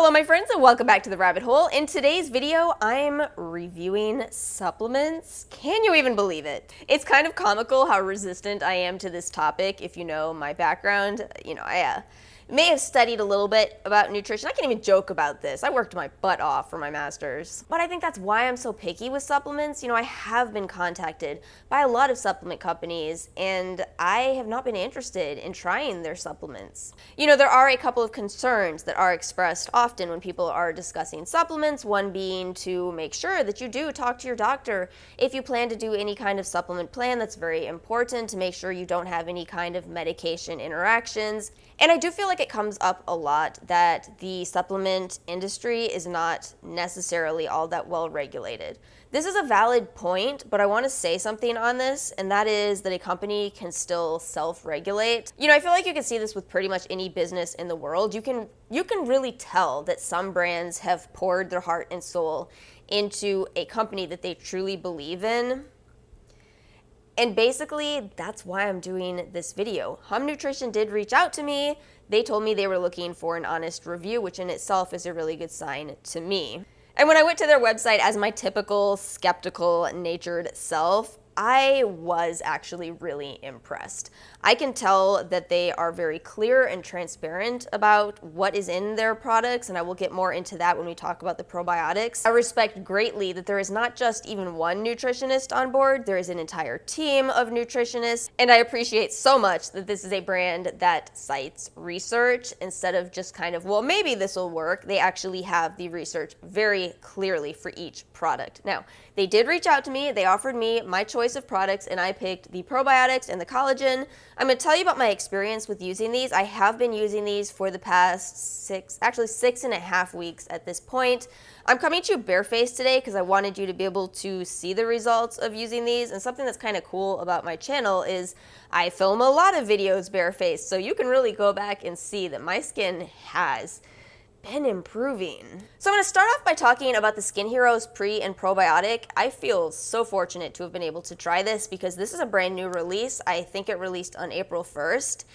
Hello my friends and welcome back to the rabbit hole. In today's video, I'm reviewing supplements. Can you even believe it? It's kind of comical how resistant I am to this topic. If you know my background, I may have studied a little bit about nutrition. I can't even joke about this. I worked my butt off for my master's. But I think that's why I'm so picky with supplements. I have been contacted by a lot of supplement companies and I have not been interested in trying their supplements. There are a couple of concerns that are expressed often when people are discussing supplements, one being to make sure that you do talk to your doctor if you plan to do any kind of supplement plan. That's very important to make sure you don't have any kind of medication interactions. And I do feel like it comes up a lot that the supplement industry is not necessarily all that well regulated. This is a valid point, but I want to say something on this, and that is that a company can still self-regulate. I feel like you can see this with pretty much any business in the world. You can really tell that some brands have poured their heart and soul into a company that they truly believe in. And basically, that's why I'm doing this video. Hum Nutrition did reach out to me. They told me they were looking for an honest review, which in itself is a really good sign to me. And when I went to their website as my typical skeptical-natured self, I was actually really impressed. I can tell that they are very clear and transparent about what is in their products, and I will get more into that when we talk about the probiotics. I respect greatly that there is not just even one nutritionist on board, there is an entire team of nutritionists, and I appreciate so much that this is a brand that cites research instead of just kind of, well, maybe this will work. They actually have the research very clearly for each product. Now, they did reach out to me, they offered me my choice of products, and I picked the probiotics and the collagen. I'm going to tell you about my experience with using these. I have been using these for the past 6.5 weeks at this point. I'm coming to you barefaced today because I wanted you to be able to see the results of using these. And something that's kind of cool about my channel is I film a lot of videos barefaced, so you can really go back and see that my skin has been improving. So I'm going to start off by talking about the Skin Heroes Pre and Probiotic. I feel so fortunate to have been able to try this because this is a brand new release. I think it released on April 1st.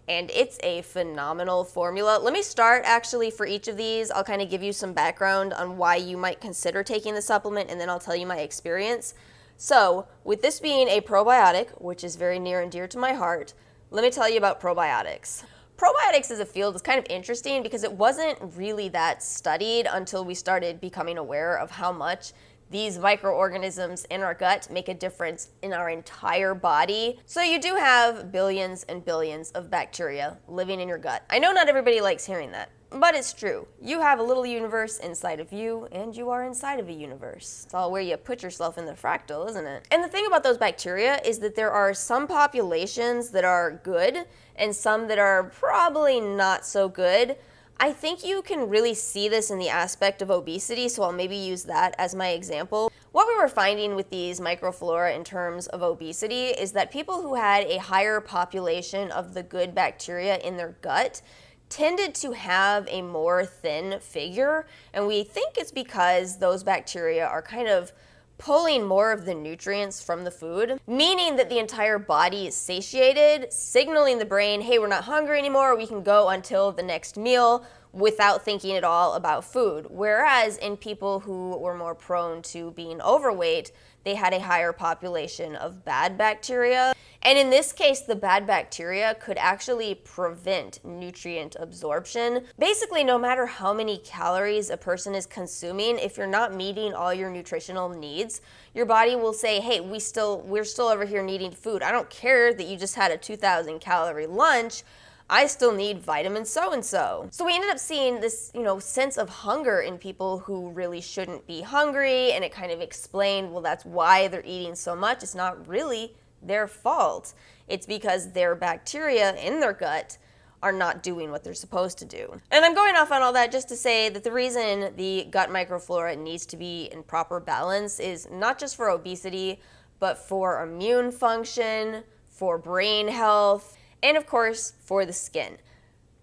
And it's a phenomenal formula. Let me start actually for each of these. I'll kind of give you some background on why you might consider taking the supplement, and then I'll tell you my experience. So with this being a probiotic, which is very near and dear to my heart, let me tell you about probiotics. Probiotics as a field is kind of interesting because it wasn't really that studied until we started becoming aware of how much these microorganisms in our gut make a difference in our entire body. So you do have billions and billions of bacteria living in your gut. I know not everybody likes hearing that, but it's true. You have a little universe inside of you, and you are inside of a universe. It's all where you put yourself in the fractal, isn't it? And the thing about those bacteria is that there are some populations that are good, and some that are probably not so good. I think you can really see this in the aspect of obesity, so I'll maybe use that as my example. What we were finding with these microflora in terms of obesity is that people who had a higher population of the good bacteria in their gut tended to have a more thin figure, and we think it's because those bacteria are kind of pulling more of the nutrients from the food, meaning that the entire body is satiated, signaling the brain, hey, we're not hungry anymore, we can go until the next meal without thinking at all about food. Whereas in people who were more prone to being overweight, they had a higher population of bad bacteria. And in this case, the bad bacteria could actually prevent nutrient absorption. Basically, no matter how many calories a person is consuming, if you're not meeting all your nutritional needs, your body will say, hey, we're still over here needing food. I don't care that you just had a 2,000 calorie lunch. I still need vitamin so-and-so. So we ended up seeing this, sense of hunger in people who really shouldn't be hungry, and it kind of explained, well, that's why they're eating so much. It's not really their fault. It's because their bacteria in their gut are not doing what they're supposed to do. And I'm going off on all that just to say that the reason the gut microflora needs to be in proper balance is not just for obesity, but for immune function, for brain health, and of course, for the skin.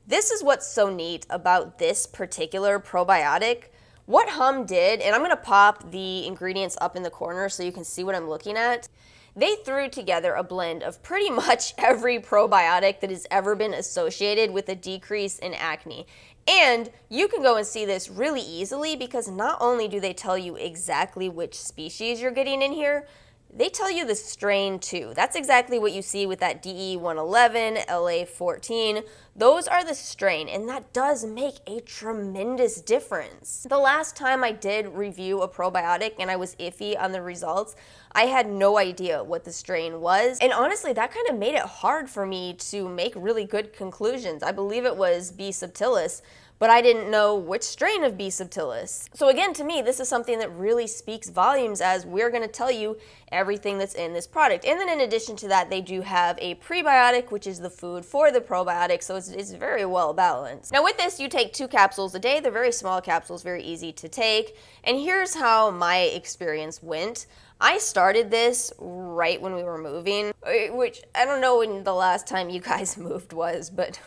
This is what's so neat about this particular probiotic. What Hum did, and I'm gonna pop the ingredients up in the corner so you can see what I'm looking at. They threw together a blend of pretty much every probiotic that has ever been associated with a decrease in acne. And you can go and see this really easily because not only do they tell you exactly which species you're getting in here, they tell you the strain too. That's exactly what you see with that DE111, LA14. Those are the strain, and that does make a tremendous difference. The last time I did review a probiotic and I was iffy on the results, I had no idea what the strain was. And honestly, that kind of made it hard for me to make really good conclusions. I believe it was B. subtilis, but I didn't know which strain of B. subtilis. So again, to me, this is something that really speaks volumes, as we're gonna tell you everything that's in this product. And then in addition to that, they do have a prebiotic, which is the food for the probiotic, so it's very well balanced. Now with this, you take 2 capsules a day. They're very small capsules, very easy to take. And here's how my experience went. I started this right when we were moving, which I don't know when the last time you guys moved was, but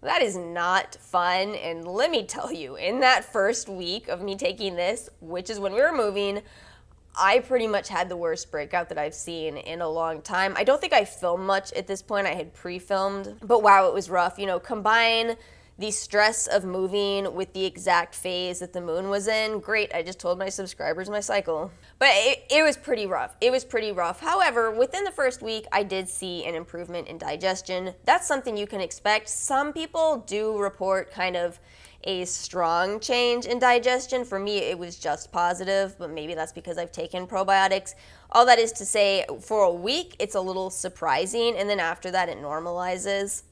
that is not fun. And let me tell you, in that first week of me taking this, which is when we were moving, I pretty much had the worst breakout that I've seen in a long time. I don't think I filmed much at this point. I had pre-filmed, but wow, it was rough. You know, combine the stress of moving with the exact phase that the moon was in. Great, I just told my subscribers my cycle. But it was pretty rough. It was pretty rough. However, within the first week, I did see an improvement in digestion. That's something you can expect. Some people do report kind of a strong change in digestion. For me, it was just positive, but maybe that's because I've taken probiotics. All that is to say, for a week, it's a little surprising, and then after that, it normalizes.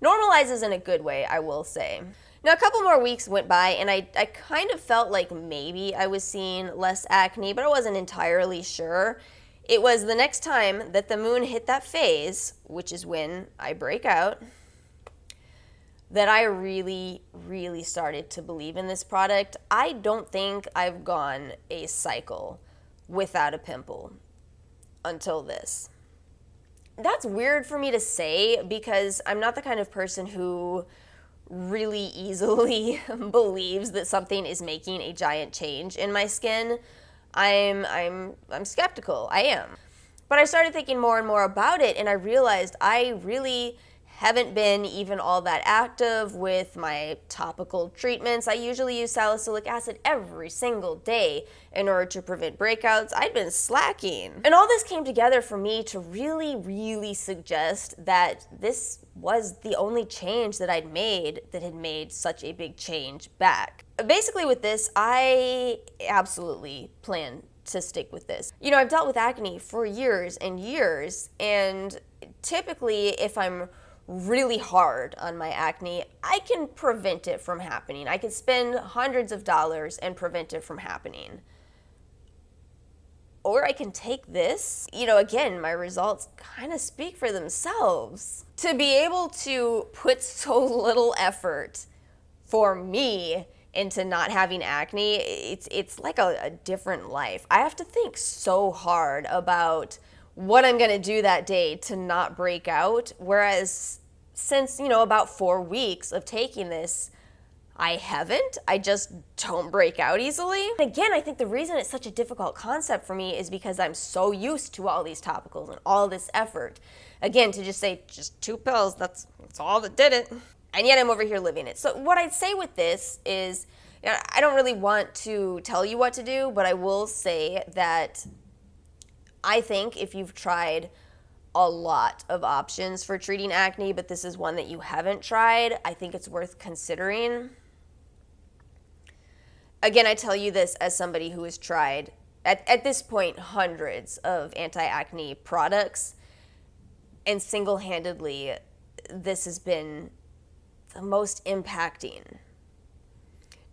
Normalizes in a good way, I will say. Now, a couple more weeks went by, and I kind of felt like maybe I was seeing less acne, but I wasn't entirely sure. It was the next time that the moon hit that phase, which is when I break out, that I really, really started to believe in this product. I don't think I've gone a cycle without a pimple until this. That's weird for me to say because I'm not the kind of person who really easily believes that something is making a giant change in my skin. I'm skeptical. I am. But I started thinking more and more about it, and I realized I really haven't been even all that active with my topical treatments. I usually use salicylic acid every single day in order to prevent breakouts. I'd been slacking. And all this came together for me to really, really suggest that this was the only change that I'd made that had made such a big change back. Basically with this, I absolutely plan to stick with this. You know, I've dealt with acne for years and years, and typically if I'm really hard on my acne, I can prevent it from happening. I can spend hundreds of dollars and prevent it from happening. Or I can take this. You know, again, my results kind of speak for themselves. To be able to put so little effort for me into not having acne, it's like a different life. I have to think so hard about what I'm gonna do that day to not break out, whereas since, you know, about 4 weeks of taking this, I haven't. I just don't break out easily. And again, I think the reason it's such a difficult concept for me is because I'm so used to all these topicals and all this effort. Again, to just say just 2 pills, that's all that did it. And yet I'm over here living it. So what I'd say with this is, you know, I don't really want to tell you what to do, but I will say that I think if you've tried a lot of options for treating acne, but this is one that you haven't tried, I think it's worth considering. Again, I tell you this as somebody who has tried, at this point, hundreds of anti-acne products, and single-handedly, this has been the most impacting.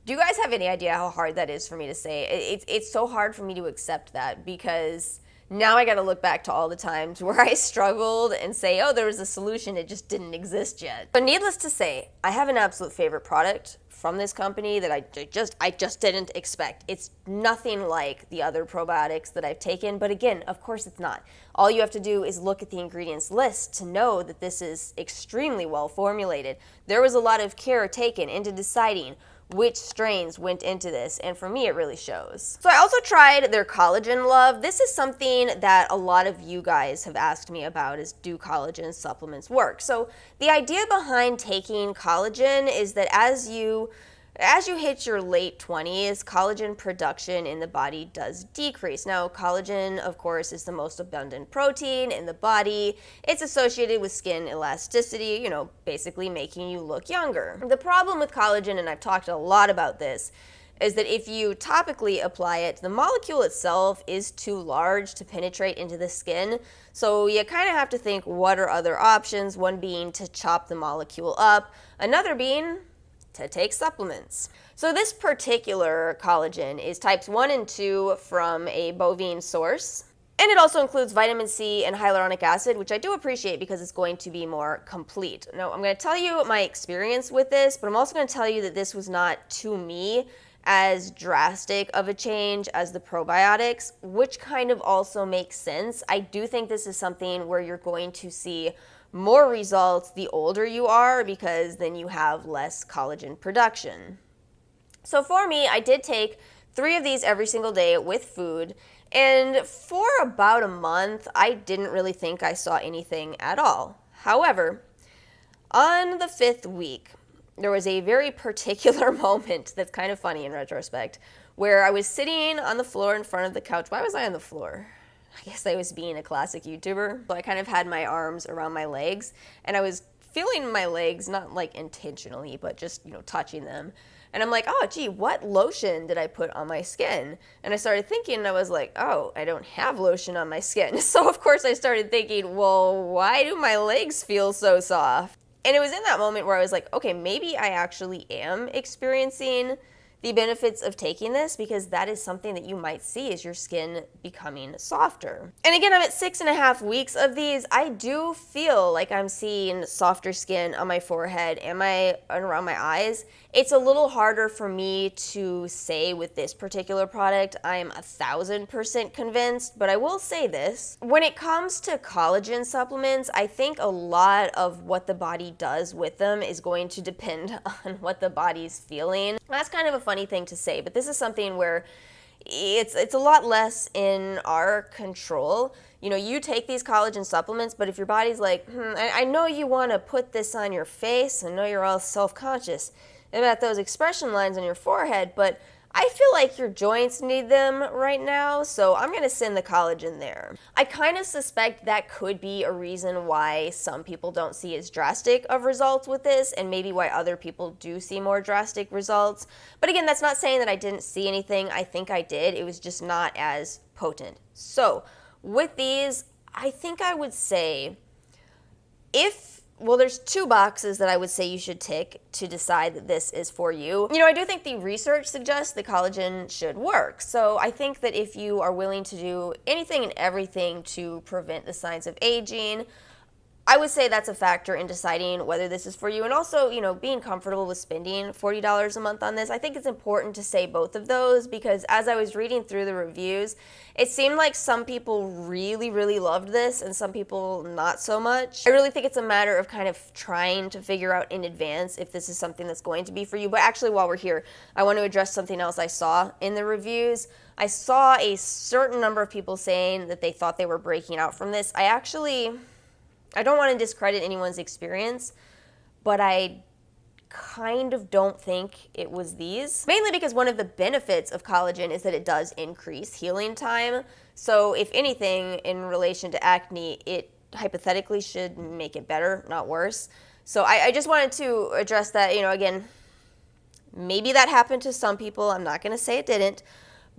Do you guys have any idea how hard that is for me to say? It's so hard for me to accept that because now I got to look back to all the times where I struggled and say, oh, there was a solution, it just didn't exist yet. But needless to say, I have an absolute favorite product from this company that I just didn't expect. It's nothing like the other probiotics that I've taken, but again, of course it's not. All you have to do is look at the ingredients list to know that this is extremely well formulated. There was a lot of care taken into deciding which strains went into this, and for me it really shows. So I also tried their Collagen Love. This is something that a lot of you guys have asked me about, is do collagen supplements work? So the idea behind taking collagen is that as you hit your late 20s, collagen production in the body does decrease. Now, collagen, of course, is the most abundant protein in the body. It's associated with skin elasticity, you know, basically making you look younger. The problem with collagen, and I've talked a lot about this, is that if you topically apply it, the molecule itself is too large to penetrate into the skin. So you kind of have to think, what are other options? One being to chop the molecule up, another being to take supplements. So this particular collagen is types 1 and 2 from a bovine source. And it also includes vitamin C and hyaluronic acid, which I do appreciate because it's going to be more complete. Now, I'm going to tell you my experience with this, but I'm also going to tell you that this was not, to me, as drastic of a change as the probiotics, which kind of also makes sense. I do think this is something where you're going to see more results the older you are, because then you have less collagen production. So for me, I did take 3 of these every single day with food, and for about a month, I didn't really think I saw anything at all. However, on the 5th week, there was a very particular moment that's kind of funny in retrospect, where I was sitting on the floor in front of the couch. Why was I on the floor? I guess I was being a classic YouTuber. So I kind of had my arms around my legs, and I was feeling my legs, not like intentionally, but just, you know, touching them. And I'm like, oh, gee, what lotion did I put on my skin? And I started thinking, and I was like, oh, I don't have lotion on my skin. So of course I started thinking, well, why do my legs feel so soft? And it was in that moment where I was like, okay, maybe I actually am experiencing the benefits of taking this, because that is something that you might see is your skin becoming softer. And again, I'm at 6.5 weeks of these. I do feel like I'm seeing softer skin on my forehead and around my eyes. It's a little harder for me to say with this particular product. I'm 1,000% convinced, but I will say this. When it comes to collagen supplements, I think a lot of what the body does with them is going to depend on what the body's feeling. That's kind of a funny thing to say, but this is something where it's a lot less in our control. You know, you take these collagen supplements, but if your body's like, I know you want to put this on your face, I know you're all self-conscious about those expression lines on your forehead, but I feel like your joints need them right now, so I'm going to send the collagen there. I kind of suspect that could be a reason why some people don't see as drastic of results with this, and maybe why other people do see more drastic results. But again, that's not saying that I didn't see anything. I think I did. It was just not as potent. So with these, I think I would say there's 2 boxes that I would say you should tick to decide that this is for you. You know, I do think the research suggests that collagen should work. So I think that if you are willing to do anything and everything to prevent the signs of aging, I would say that's a factor in deciding whether this is for you. And also, you know, being comfortable with spending $40 a month on this. I think it's important to say both of those, because as I was reading through the reviews, it seemed like some people really, really loved this and some people not so much. I really think it's a matter of kind of trying to figure out in advance if this is something that's going to be for you. But actually, while we're here, I want to address something else I saw in the reviews. I saw a certain number of people saying that they thought they were breaking out from this. I don't want to discredit anyone's experience, but I kind of don't think it was these. Mainly because one of the benefits of collagen is that it does increase healing time. So if anything, in relation to acne, it hypothetically should make it better, not worse. So I just wanted to address that. You know, again, maybe that happened to some people. I'm not going to say it didn't.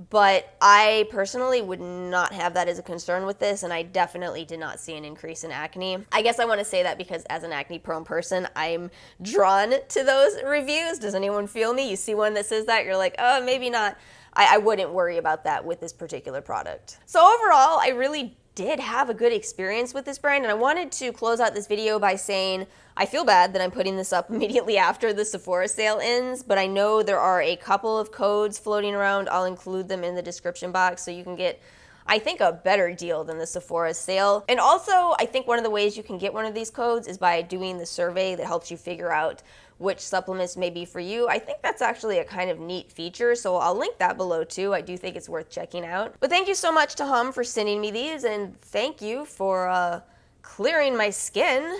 But I personally would not have that as a concern with this, and I definitely did not see an increase in acne. I guess I want to say that because as an acne-prone person, I'm drawn to those reviews. Does anyone feel me? You see one that says that, you're like, oh, maybe not. I wouldn't worry about that with this particular product. So overall, I really did have a good experience with this brand, and I wanted to close out this video by saying I feel bad that I'm putting this up immediately after the Sephora sale ends, but I know there are a couple of codes floating around. I'll include them in the description box so you can get, I think, a better deal than the Sephora sale. And also, I think one of the ways you can get one of these codes is by doing the survey that helps you figure out which supplements may be for you. I think that's actually a kind of neat feature, so I'll link that below too. I do think it's worth checking out. But thank you so much to Hum for sending me these, and thank you for clearing my skin.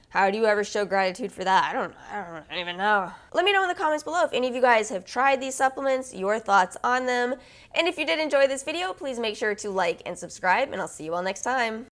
How do you ever show gratitude for that? I don't even know. Let me know in the comments below if any of you guys have tried these supplements, your thoughts on them. And if you did enjoy this video, please make sure to like and subscribe, and I'll see you all next time.